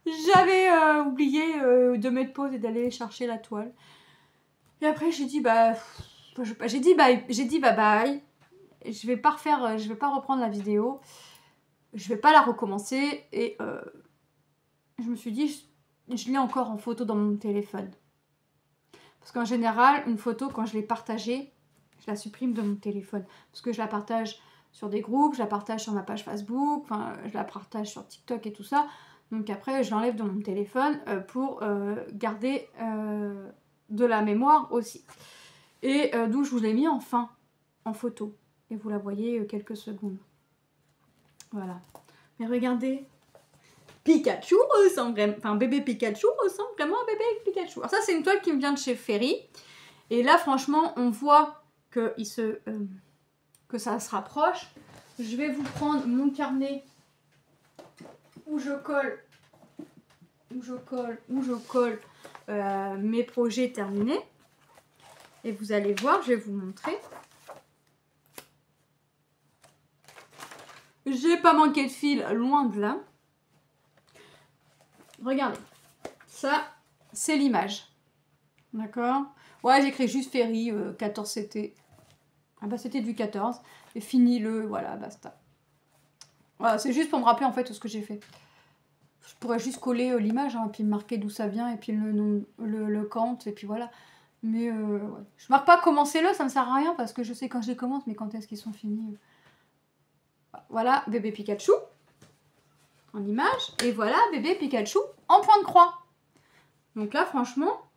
j'avais oublié de mettre pause et d'aller chercher la toile. Et après, j'ai dit, j'ai dit bye bye. Je vais pas reprendre la vidéo. Je vais pas la recommencer. Et je me suis dit, je l'ai encore en photo dans mon téléphone. Parce qu'en général, une photo, quand je l'ai partagée, je la supprime de mon téléphone. Parce que je la partage sur des groupes, je la partage sur ma page Facebook, enfin, je la partage sur TikTok et tout ça. Donc après, je l'enlève de mon téléphone pour garder de la mémoire aussi. Et d'où je vous l'ai mis enfin en photo. Et vous la voyez quelques secondes. Voilà. Mais regardez, Pikachu ressemble vraiment... Enfin, bébé Pikachu ressemble vraiment à bébé Pikachu. Alors ça, c'est une toile qui me vient de chez Ferry. Et là, franchement, on voit que, que ça se rapproche. Je vais vous prendre mon carnet où je colle mes projets terminés. Et vous allez voir, je vais vous montrer. J'ai pas manqué de fil, loin de là. Regardez, ça, c'est l'image. D'accord? Ouais, j'écris juste Ferry, 14 CT. Ah bah c'était du 14. Et fini le, voilà, basta. Voilà, c'est juste pour me rappeler en fait ce que j'ai fait. Je pourrais juste coller l'image, hein, et puis marquer d'où ça vient, et puis le nom, le compte, et puis voilà. Mais ouais. Je marque pas commencez-le, ça me sert à rien, parce que je sais quand je les commence, mais quand est-ce qu'ils sont finis. Voilà, bébé Pikachu. En image. Et voilà, bébé Pikachu en point de croix. Donc là, franchement,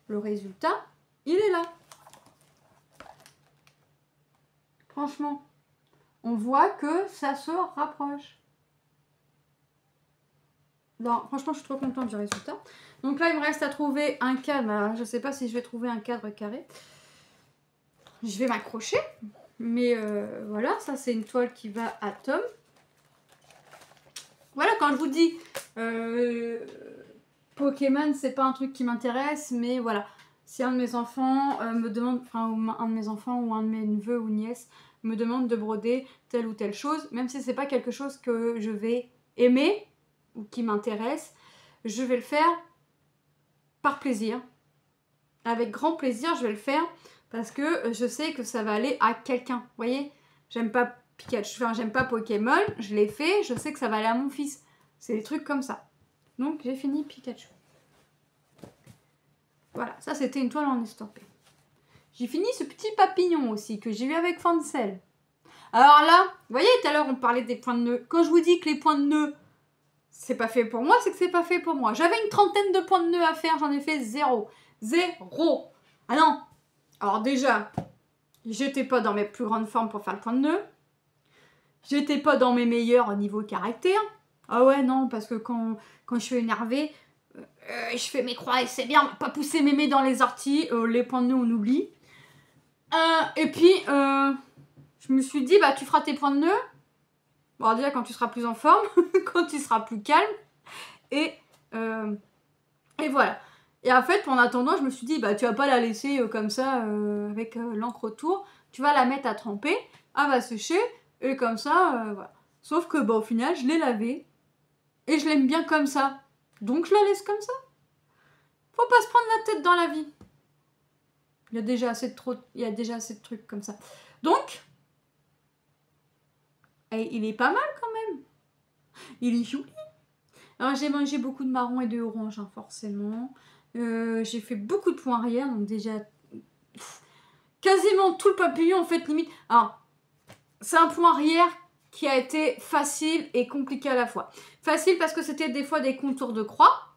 le résultat, il est là. Franchement, on voit que ça se rapproche. Non, franchement, je suis trop contente du résultat. Donc là, il me reste à trouver un cadre. Alors, je ne sais pas si je vais trouver un cadre carré. Je vais m'accrocher. Mais voilà, ça, c'est une toile qui va à Tom. Voilà, quand je vous dis Pokémon, c'est pas un truc qui m'intéresse, mais voilà. Si un de mes enfants me demande, enfin, un de mes enfants ou un de mes neveux ou nièces me demande de broder telle ou telle chose, même si c'est pas quelque chose que je vais aimer ou qui m'intéresse, je vais le faire par plaisir. Avec grand plaisir, je vais le faire parce que je sais que ça va aller à quelqu'un. Vous voyez, j'aime pas Pikachu, enfin, j'aime pas Pokémon, je l'ai fait, je sais que ça va aller à mon fils. C'est des trucs comme ça. Donc j'ai fini Pikachu. Voilà, ça c'était une toile en estampé. J'ai fini ce petit papillon aussi que j'ai eu avec Fancel. Alors là, vous voyez tout à l'heure on parlait des points de nœud. Quand je vous dis que les points de nœud, c'est pas fait pour moi, c'est que c'est pas fait pour moi. J'avais une trentaine de points de nœud à faire, j'en ai fait 0. 0. Ah non. Alors déjà, j'étais pas dans mes plus grandes formes pour faire le point de nœud. J'étais pas dans mes meilleurs au niveau caractère. Ah ouais, non, parce que quand je suis énervée, je fais mes croix et c'est bien, pas pousser mémé dans les orties, les points de nœud on oublie. Et puis, je me suis dit, bah tu feras tes points de nœud. Bon, déjà quand tu seras plus en forme, quand tu seras plus calme. Et voilà. Et en fait, en attendant, je me suis dit, bah tu vas pas la laisser comme ça, avec l'encre autour. Tu vas la mettre à tremper, elle va sécher, et comme ça, voilà. Sauf que, bah au final, je l'ai lavée. Et je l'aime bien comme ça. Donc je la laisse comme ça. Faut pas se prendre la tête dans la vie. Il y a déjà assez de trucs comme ça. Donc, il est pas mal quand même. Il est joli. Alors j'ai mangé beaucoup de marron et de orange, hein, forcément. J'ai fait beaucoup de points arrière, donc déjà quasiment tout le papillon en fait limite. Alors, c'est un point arrière qui a été facile et compliqué à la fois. Facile parce que c'était des fois des contours de croix.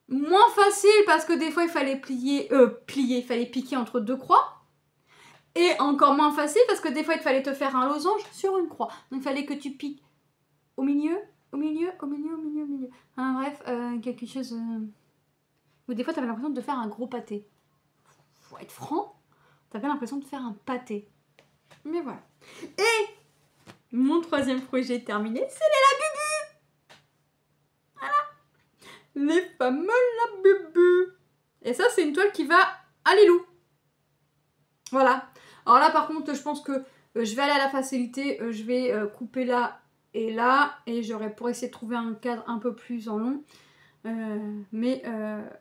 Moins facile parce que des fois il fallait plier, il fallait piquer entre deux croix. Et encore moins facile parce que des fois il fallait te faire un losange sur une croix. Donc il fallait que tu piques au milieu, au milieu, au milieu, au milieu, au milieu. Hein, bref, quelque chose... Ou des fois tu avais l'impression de faire un gros pâté. Faut être franc, tu avais l'impression de faire un pâté. Mais voilà. Et mon troisième projet terminé, c'est les labubus. Voilà. Les fameux labubus. Et ça, c'est une toile qui va à Lilou. Voilà. Alors là, par contre, je pense que je vais aller à la facilité. Je vais couper là et là. Et j'aurai pour essayer de trouver un cadre un peu plus en long. Mais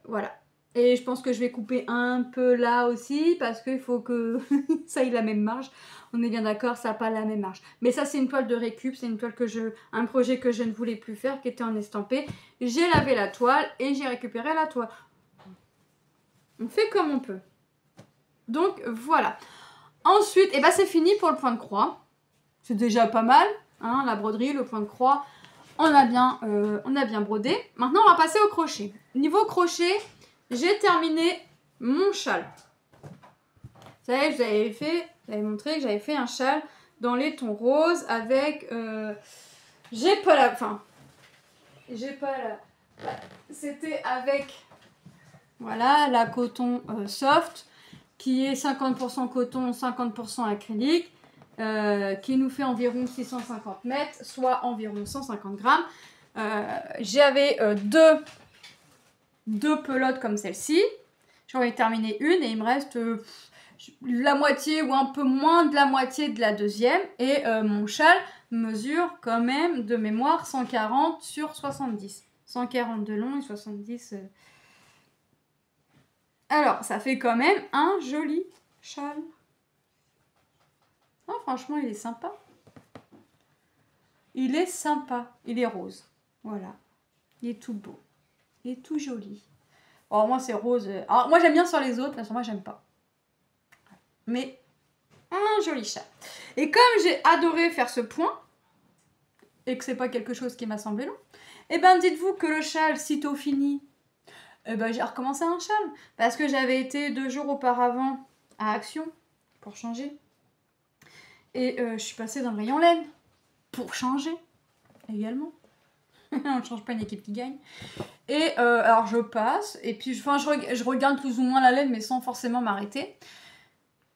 voilà. Et je pense que je vais couper un peu là aussi parce qu'il faut que ça ait la même marge. On est bien d'accord, ça n'a pas la même marge. Mais ça, c'est une toile de récup. C'est une toile un projet que je ne voulais plus faire, qui était en estampé. J'ai lavé la toile et j'ai récupéré la toile. On fait comme on peut. Donc, voilà. Ensuite, et ben, c'est fini pour le point de croix. C'est déjà pas mal. Hein, la broderie, le point de croix, on a bien brodé. Maintenant, on va passer au crochet. Niveau crochet... J'ai terminé mon châle. Vous savez, je vous avais montré que j'avais fait un châle dans les tons roses avec... C'était avec... Voilà, la coton soft, qui est 50% coton, 50% acrylique, qui nous fait environ 650 mètres, soit environ 150 grammes. J'avais deux pelotes comme celle-ci. J'en ai terminé une et il me reste la moitié ou un peu moins de la moitié de la deuxième. Et mon châle mesure quand même de mémoire 140 sur 70. 140 de long et 70... Alors, ça fait quand même un joli châle. Oh, franchement, il est sympa. Il est sympa. Il est rose. Voilà. Il est tout beau. Il est tout joli. Alors moi c'est rose. Alors moi j'aime bien sur les autres, mais sur moi j'aime pas. Mais un joli chat. Et comme j'ai adoré faire ce point, et que c'est pas quelque chose qui m'a semblé long, et ben dites-vous que le châle, sitôt fini, et ben j'ai recommencé un châle. Parce que j'avais été 2 jours auparavant à Action pour changer. Et je suis passée dans le rayon laine pour changer également. On ne change pas une équipe qui gagne. Et alors je passe, et puis je regarde plus ou moins la laine, mais sans forcément m'arrêter.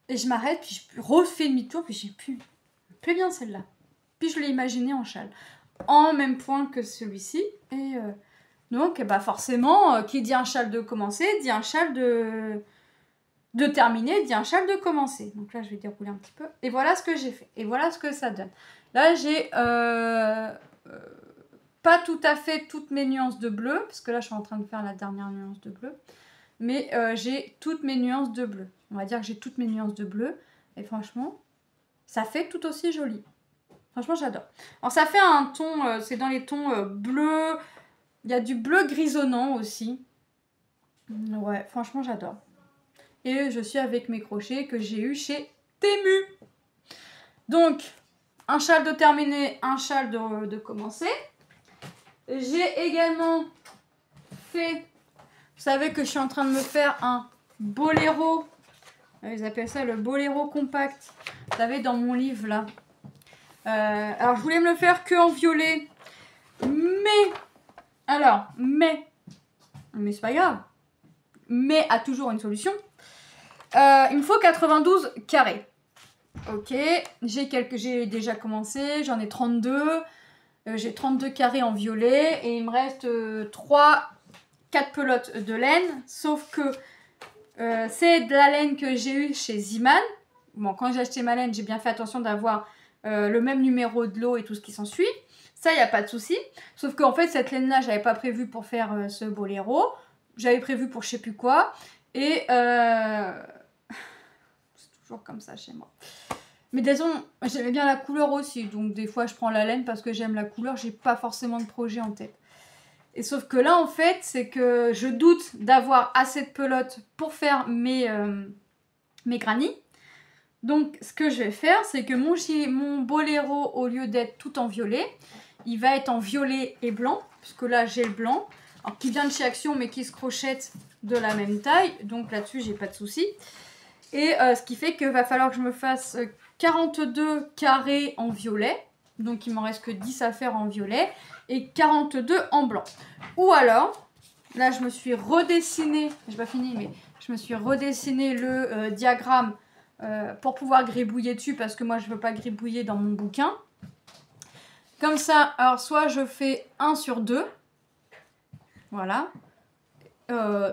Et je m'arrête, puis je refais demi-tour, puis j'ai pu. Plaît bien celle-là. Puis je l'ai imaginée en châle. En même point que celui-ci. Et donc, bah forcément, qui dit un châle de commencer, dit un châle de terminer, dit un châle de commencer. Donc là, je vais dérouler un petit peu. Et voilà ce que j'ai fait. Et voilà ce que ça donne. Là, j'ai... pas tout à fait toutes mes nuances de bleu, parce que là je suis en train de faire la dernière nuance de bleu, mais j'ai toutes mes nuances de bleu. On va dire que j'ai toutes mes nuances de bleu, et franchement, ça fait tout aussi joli. Franchement, j'adore. Alors ça fait un ton, c'est dans les tons bleus, il y a du bleu grisonnant aussi. Ouais, franchement, j'adore. Et je suis avec mes crochets que j'ai eu chez Temu. Donc, un châle de terminé, un châle de commencer. J'ai également fait, vous savez que je suis en train de me faire un boléro, ils appellent ça le boléro compact, vous savez dans mon livre là. Alors je voulais me le faire que en violet, mais c'est pas grave, mais a toujours une solution. Il me faut 92 carrés. Ok, j'ai déjà commencé, j'en ai 32. J'ai 32 carrés en violet et il me reste 4 pelotes de laine, sauf que c'est de la laine que j'ai eue chez Ziman. Bon, quand j'ai acheté ma laine, j'ai bien fait attention d'avoir le même numéro de lot et tout ce qui s'ensuit. Ça, il n'y a pas de souci. Sauf qu'en fait, cette laine-là, je n'avais pas prévu pour faire ce boléro. J'avais prévu pour je sais plus quoi. Et c'est toujours comme ça chez moi. Mais disons, j'aimais bien la couleur aussi, donc des fois je prends la laine parce que j'aime la couleur, j'ai pas forcément de projet en tête. Et sauf que là en fait, c'est que je doute d'avoir assez de pelote pour faire mes granits. Donc ce que je vais faire, c'est que mon boléro, au lieu d'être tout en violet, il va être en violet et blanc, puisque là j'ai le blanc, alors qui vient de chez Action mais qui se crochette de la même taille, donc là-dessus j'ai pas de souci. Et ce qui fait qu'il va falloir que je me fasse 42 carrés en violet, donc il m'en reste que 10 à faire en violet, et 42 en blanc. Ou alors, là je me suis redessiné, j'ai pas fini, mais je me suis redessiné le diagramme pour pouvoir gribouiller dessus, parce que moi je veux pas gribouiller dans mon bouquin. Comme ça, alors soit je fais 1 sur 2, voilà,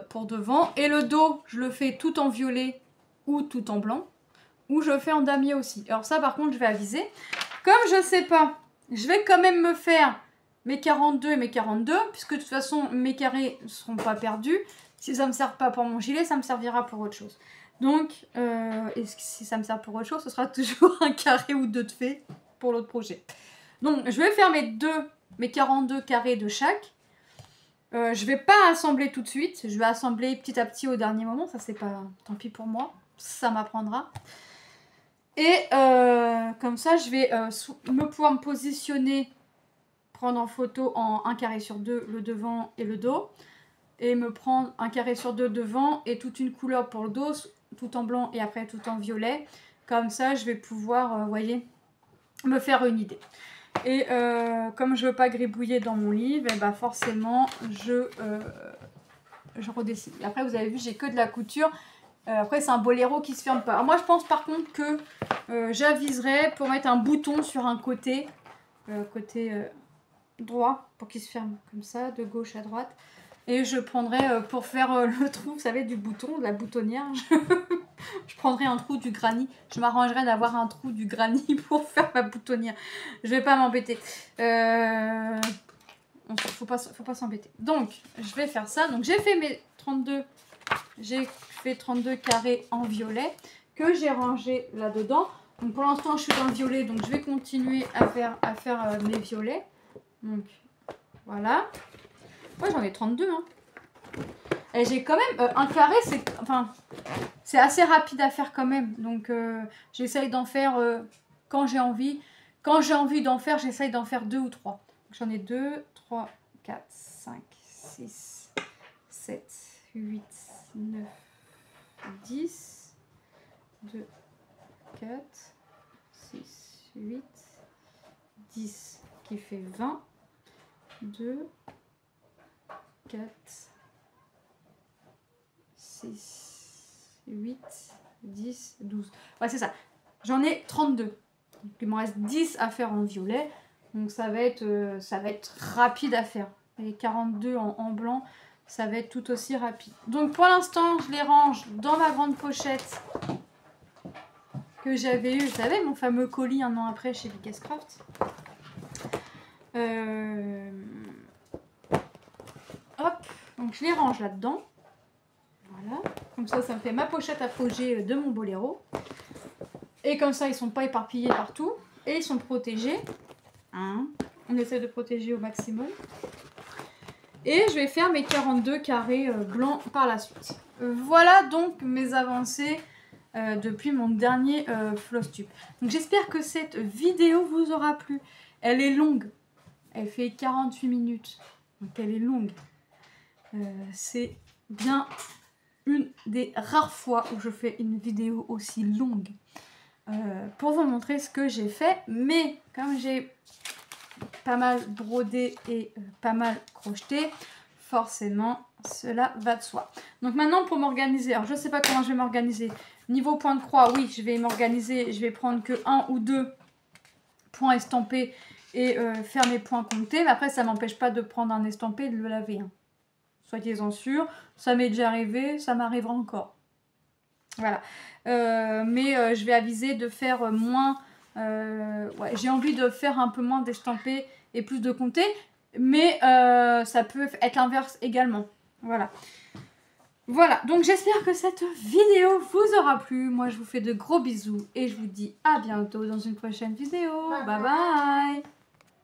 pour devant, et le dos je le fais tout en violet ou tout en blanc, ou je fais en damier aussi. Alors ça par contre je vais aviser. Comme je sais pas, je vais quand même me faire mes 42 et mes 42, puisque de toute façon mes carrés ne seront pas perdus. Si ça ne me sert pas pour mon gilet, ça me servira pour autre chose. Donc, et si ça me sert pour autre chose, ce sera toujours un carré ou deux de fait pour l'autre projet. Donc je vais faire mes 42 carrés de chaque. Je vais pas assembler tout de suite, je vais assembler petit à petit au dernier moment, ça c'est pas, tant pis pour moi, ça m'apprendra. Et comme ça je vais pouvoir me positionner, prendre en photo en 1 carré sur 2 le devant et le dos, et me prendre 1 carré sur 2 devant et toute une couleur pour le dos, tout en blanc et après tout en violet. Comme ça je vais pouvoir, voyez, me faire une idée. Et comme je veux pas gribouiller dans mon livre, et bah forcément je redessine. Après vous avez vu, j'ai que de la couture. Après c'est un boléro qui se ferme pas. Alors, moi je pense par contre que j'aviserai pour mettre un bouton sur un côté, droit, pour qu'il se ferme comme ça, de gauche à droite. Et je prendrai pour faire le trou, vous savez, du bouton, de la boutonnière. Je prendrai un trou du granit. Je m'arrangerai d'avoir un trou du granit pour faire ma boutonnière. Je vais pas m'embêter. Faut pas s'embêter. Donc, je vais faire ça. Donc, j'ai fait mes 32. J'ai fait 32 carrés en violet que j'ai rangé là-dedans. Donc, pour l'instant, je suis dans le violet. Donc, je vais continuer à faire mes violets. Donc, voilà. Moi, j'en ai 32. Hein. Et j'ai quand même un carré, c'est assez rapide à faire quand même. Donc j'essaye d'en faire quand j'ai envie. Quand j'ai envie d'en faire, j'essaye d'en faire 2 ou 3. J'en ai 2, 3, 4, 5, 6, 7, 8, 9, 10, 2, 4, 6, 8, 10, qui fait 20, 2, 4, 6, 8, 10, 12. Ouais, c'est ça. J'en ai 32. Donc, il me reste 10 à faire en violet. Donc ça va être rapide à faire. Et 42 en blanc, ça va être tout aussi rapide. Donc pour l'instant, je les range dans ma grande pochette que j'avais eu. Vous savez, mon fameux colis 1 an après chez Vicascraft. Hop, donc je les range là-dedans. Voilà, comme ça me fait ma pochette à projet de mon boléro. Et comme ça, ils sont pas éparpillés partout. Et ils sont protégés. Hein, on essaie de protéger au maximum. Et je vais faire mes 42 carrés blancs par la suite. Voilà donc mes avancées depuis mon dernier Flosstube. Donc j'espère que cette vidéo vous aura plu. Elle est longue. Elle fait 48 minutes. Donc elle est longue. C'est bien une des rares fois où je fais une vidéo aussi longue pour vous montrer ce que j'ai fait. Mais comme j'ai pas mal brodé et pas mal crocheté, forcément cela va de soi. Donc maintenant pour m'organiser, alors je sais pas comment je vais m'organiser. Niveau point de croix, oui, je vais m'organiser, je vais prendre que 1 ou 2 points estampés et faire mes points comptés. Mais après ça m'empêche pas de prendre un estampé et de le laver. Hein. Soyez-en sûrs, ça m'est déjà arrivé, ça m'arrivera encore. Voilà. Mais je vais aviser de faire moins... ouais, j'ai envie de faire un peu moins d'estampés et plus de comptés. Mais ça peut être l'inverse également. Voilà. Voilà, donc j'espère que cette vidéo vous aura plu. Moi, je vous fais de gros bisous et je vous dis à bientôt dans une prochaine vidéo. Bye bye.